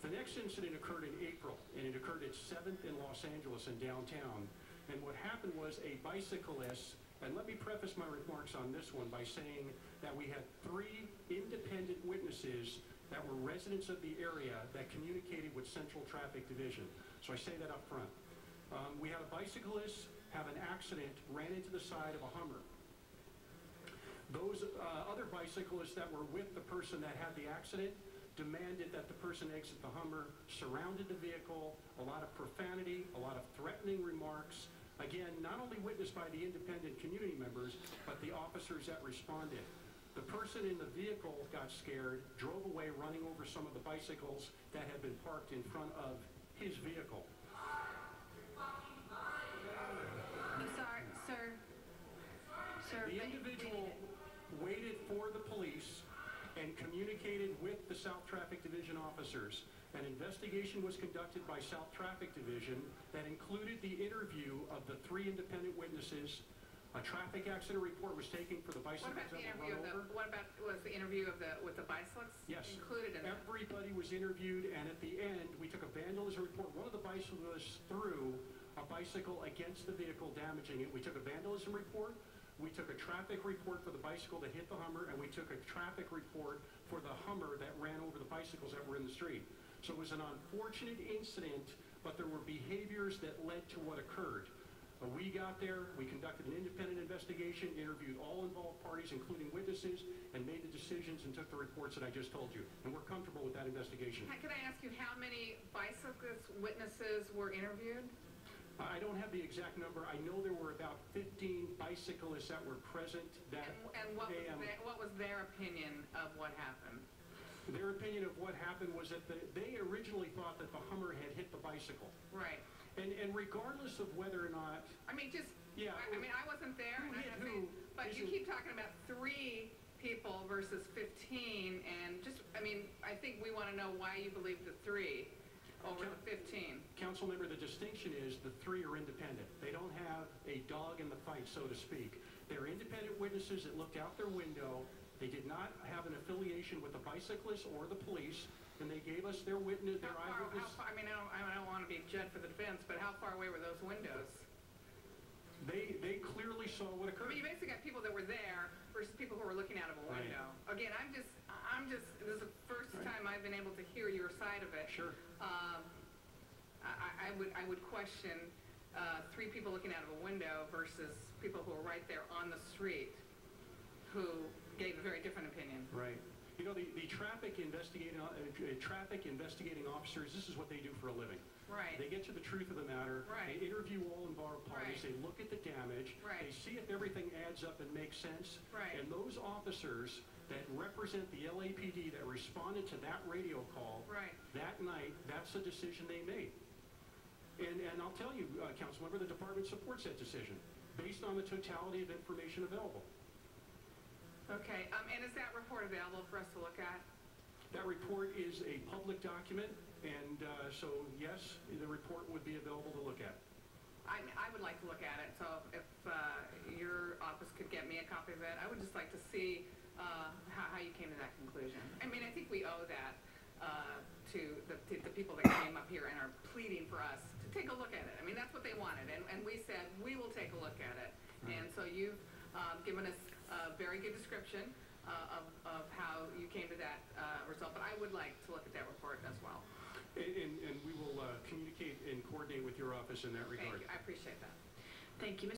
The next incident occurred in April, and it occurred at 7th in Los Angeles in downtown. And what happened was a bicyclist, and let me preface my remarks on this one by saying that we had 3 independent witnesses that were residents of the area that communicated with Central Traffic Division. So I say that up front. We had a bicyclist have an accident, ran into the side of a Hummer. Those other bicyclists that were with the person that had the accident demanded that the person exit the Hummer, surrounded the vehicle, a lot of profanity, a lot of threatening remarks. Again, not only witnessed by the independent community members, but the officers that responded. The person in the vehicle got scared, drove away, running over some of the bicycles that had been parked in front of his vehicle. I'm sorry, sir. Sir, the individual waited for the police and communicated with the South Traffic Division officers. An investigation was conducted by South Traffic Division that included the interview of the 3 independent witnesses. A traffic accident report was taken for the bicycles that were run over. What about was the interview of with the bicyclists? Yes. Included in that? Everybody was interviewed, and at the end, we took a vandalism report. One of the bicyclists threw a bicycle against the vehicle, damaging it. We took a vandalism report. We took a traffic report for the bicycle that hit the Hummer, and we took a traffic report for the Hummer that ran over the bicycles that were in the street. So it was an unfortunate incident, but there were behaviors that led to what occurred. We got there, we conducted an independent investigation, interviewed all involved parties, including witnesses, and made the decisions and took the reports that I just told you. And we're comfortable with that investigation. Can I ask you how many bicyclist witnesses were interviewed? I don't have the exact number. I know there were about 15 bicyclists that were present that and what was their opinion of what happened? Their opinion of what happened was that they originally thought that the Hummer had hit the bicycle. Right. And regardless of whether or not... I mean, just... Yeah. I mean, I wasn't there. Who hit who? But you keep talking about 3 people versus 15, and just, I mean, I think we want to know why you believe the 3 over the 15. Council member, the distinction is the 3 are independent. They don't have a dog in the fight, so to speak. They're independent witnesses that looked out their window. They did not have an affiliation with the bicyclists or the police, and they gave us their witness, their eyewitness. I mean, I don't want to be judged for the defense, but how far away were those windows? They clearly saw what occurred. I mean, you basically got people that were there versus people who were looking out of a window. Right. Again, I'm just, this is the first time I've been able to hear your side of it. Sure. I would question 3 people looking out of a window versus people who are right there on the street who gave a very different opinion. Right. You know, the traffic investigating officers, this is what they do for a living. Right. They get to the truth of the matter. Right. They interview all involved parties. Right. They look at the damage. Right. They see if everything adds up and makes sense. Right. And those officers that represent the LAPD that responded to that radio call that night, that's the decision they made. And I'll tell you, Councilmember, the department supports that decision based on the totality of information available. Okay, and is that report available for us to look at? That report is a public document, and so yes, the report would be available to look at. I would like to look at it, so if your office could get me a copy of it, I would just like to see how you came to that conclusion. I mean, I think we owe that to the people that came up here and are pleading for us to take a look at it. I mean, that's what they wanted, and we said, we will take a look at it. Right. And so you've given us a very good description of how you came to that result, but I would like to look at that report as well. And we will communicate and coordinate with your office in that regard. Thank you. I appreciate that. Thank you, Mr.